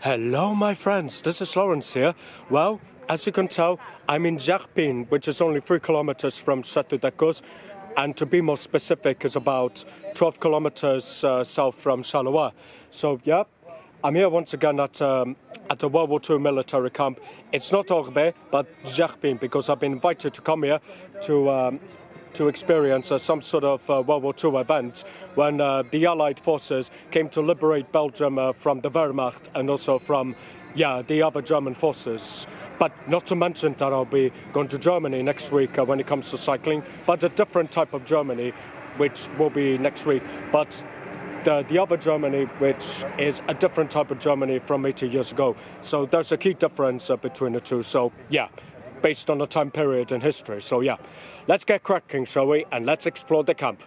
Hello my friends, this is Lawrence here. Well, as you can tell, I'm in Gerpinnes, which is only 3 kilometers from Château d'Ecos, and to be more specific, is about 12 kilometers south from Charleroi. So yeah, I'm here once again at a World War II military camp. It's not Orbe, but Gerpinnes, because I've been invited to come here to experience some sort of World War II event when the Allied forces came to liberate Belgium from the Wehrmacht and also from, the other German forces. But not to mention that I'll be going to Germany next week when it comes to cycling, but a different type of Germany, which will be next week. But the other Germany, which is a different type of Germany from 80 years ago. So there's a key difference between the two. So yeah, based on the time period in history. So yeah, let's get cracking, shall we? And let's explore the camp.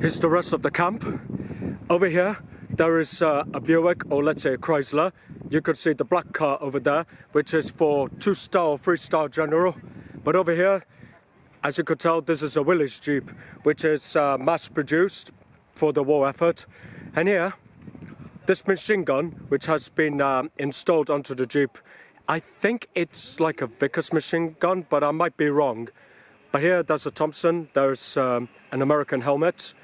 Here's the rest of the camp. Over here, there is a Buick, or let's say a Chrysler. You could see the black car over there, which is for 2-star or 3-star general. But over here, as you could tell, this is a Willys Jeep, which is mass-produced for the war effort. And here, this machine gun, which has been installed onto the Jeep, I think it's like a Vickers machine gun, but I might be wrong. But here, there's a Thompson. There's an American helmet,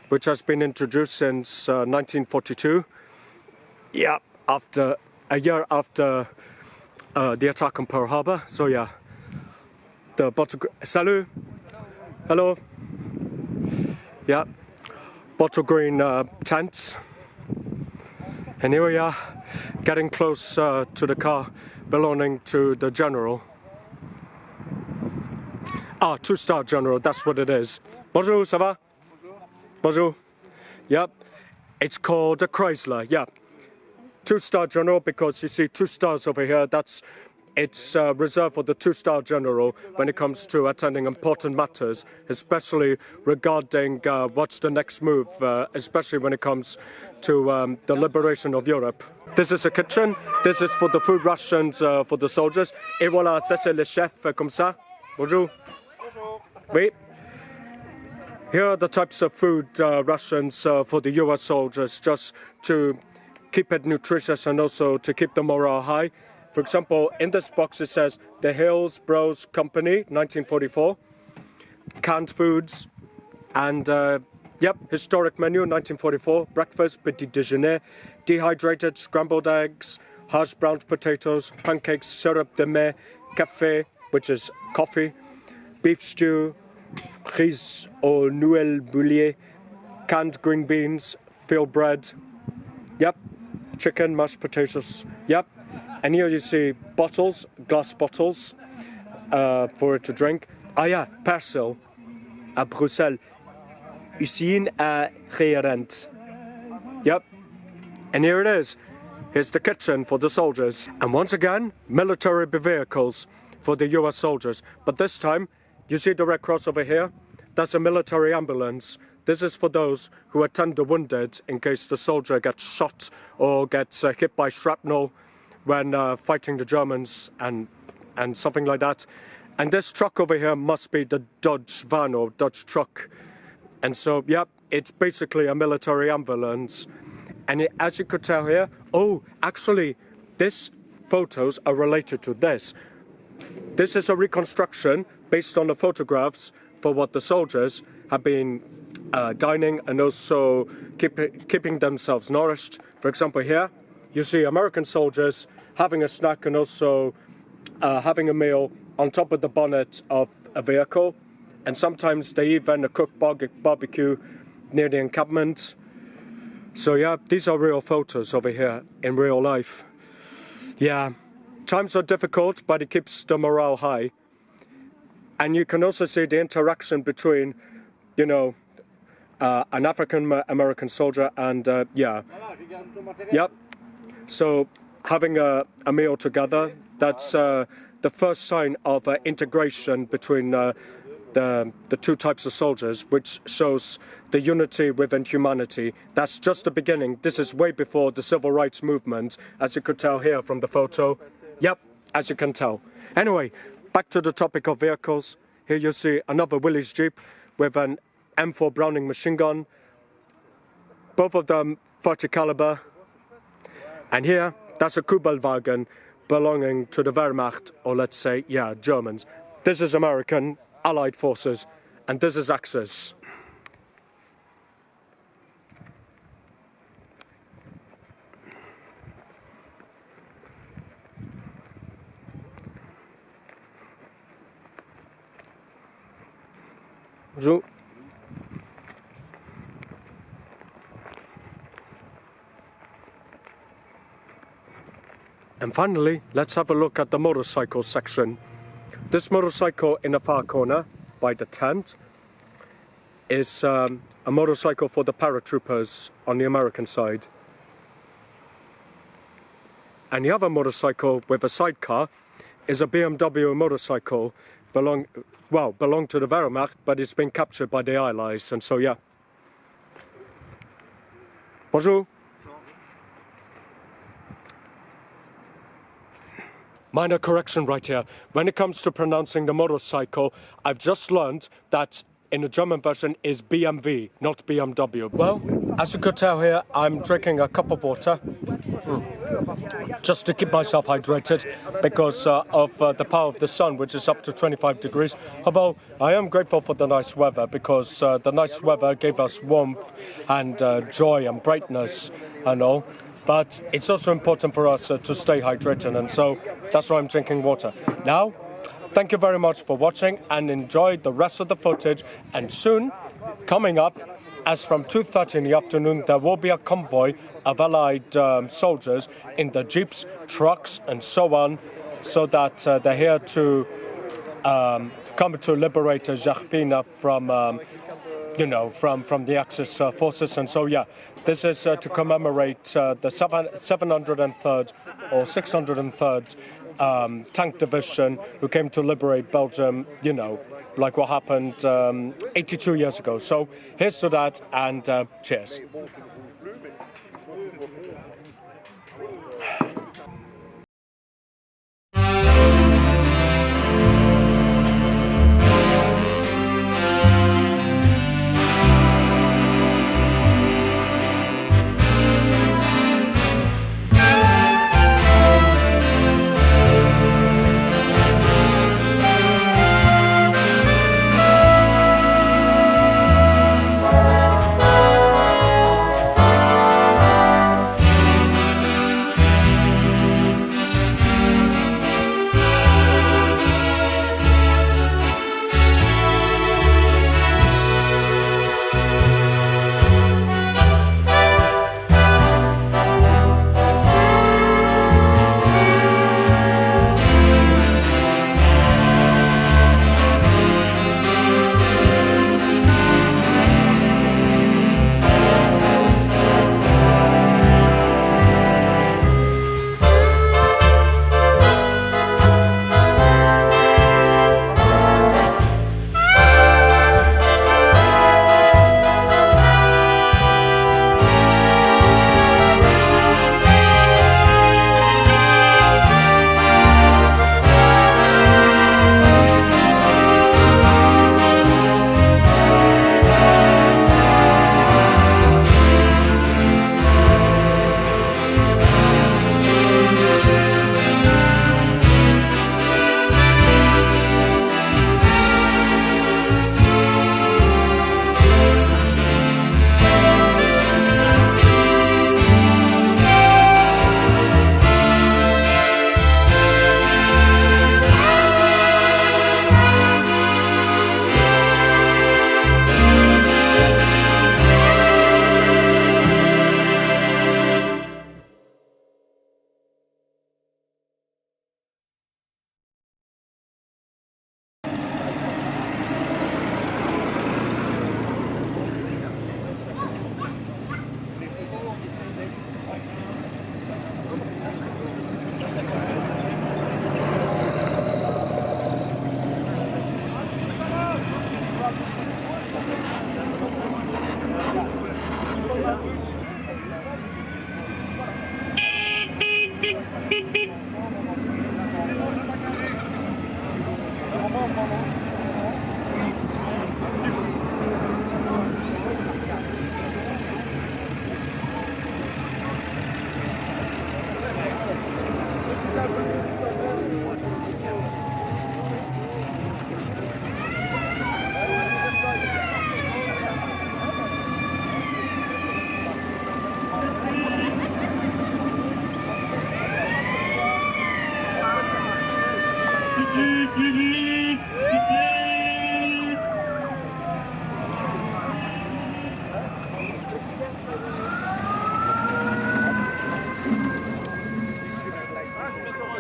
which has been introduced since 1942. Yeah, a year after the attack on Pearl Harbor. So yeah, the bottle. Salut, hello. Yeah, bottle green tents. And here we are, getting close to the car belonging to the general. 2-star general, that's what it is. Bonjour, ça va? Bonjour. Yep, it's called a Chrysler, yeah. 2-star general, because you see 2 stars over here, it's reserved for the 2-star general when it comes to attending important matters, especially regarding what's the next move, especially when it comes to the liberation of Europe. This is a kitchen. This is for the food rations for the soldiers. Et voilà, ça c'est le chef comme ça. Bonjour. Bonjour. Oui. Here are the types of food rations for the US soldiers, just to keep it nutritious and also to keep the morale high. For example, in this box it says the Hills Bros Company, 1944, canned foods, and historic menu, 1944, breakfast, petit déjeuner, dehydrated scrambled eggs, hash browned potatoes, pancakes, syrup de mai, café, which is coffee, beef stew, riz au nouel bouillie, canned green beans, field bread, chicken, mashed potatoes, And here you see bottles, glass bottles, for it to drink. Persil, à Bruxelles. Usine à Gerpinnes. And here it is. Here's the kitchen for the soldiers. And once again, military vehicles for the US soldiers. But this time, you see the Red Cross over here? That's a military ambulance. This is for those who attend the wounded in case the soldier gets shot or gets hit by shrapnel when fighting the Germans and something like that. And this truck over here must be the Dodge van or Dodge truck. And so, it's basically a military ambulance. And as you could tell here, actually, these photos are related to this. This is a reconstruction based on the photographs for what the soldiers have been dining and also keeping themselves nourished. For example, here, you see American soldiers having a snack and also having a meal on top of the bonnet of a vehicle. And sometimes they even cook barbecue near the encampment. So these are real photos over here in real life. Times are difficult, but it keeps the morale high. And you can also see the interaction between, an African-American soldier and, So having a meal together, that's the first sign of integration between the two types of soldiers, which shows the unity within humanity. That's just the beginning. This is way before the civil rights movement, as you could tell here from the photo. As you can tell. Anyway, back to the topic of vehicles. Here you see another Willys Jeep with an M4 Browning machine gun. Both of them 30 caliber. And here, that's a Kubelwagen belonging to the Wehrmacht, or let's say, yeah, Germans. This is American Allied forces, and this is Axis. Bonjour. And finally, let's have a look at the motorcycle section. This motorcycle in the far corner, by the tent, is a motorcycle for the paratroopers on the American side. And the other motorcycle with a sidecar is a BMW motorcycle belong to the Wehrmacht, but it's been captured by the Allies, and so yeah. Bonjour. Minor correction right here. When it comes to pronouncing the motorcycle, I've just learned that in the German version is BMW, not BMW. Well, as you could tell here, I'm drinking a cup of water. Just to keep myself hydrated because of the power of the sun, which is up to 25 degrees. Although I am grateful for the nice weather because the nice weather gave us warmth and joy and brightness and all. But it's also important for us to stay hydrated, and so that's why I'm drinking water. Now, thank you very much for watching and enjoy the rest of the footage. And soon, coming up, as from 2:30 in the afternoon, there will be a convoy of Allied soldiers in the jeeps, trucks, and so on, so that they're here to come to liberate Gerpinnes from, from the Axis forces. And so, yeah, this is to commemorate the 703rd or 603rd tank division who came to liberate Belgium, like what happened 82 years ago. So here's to that, and cheers.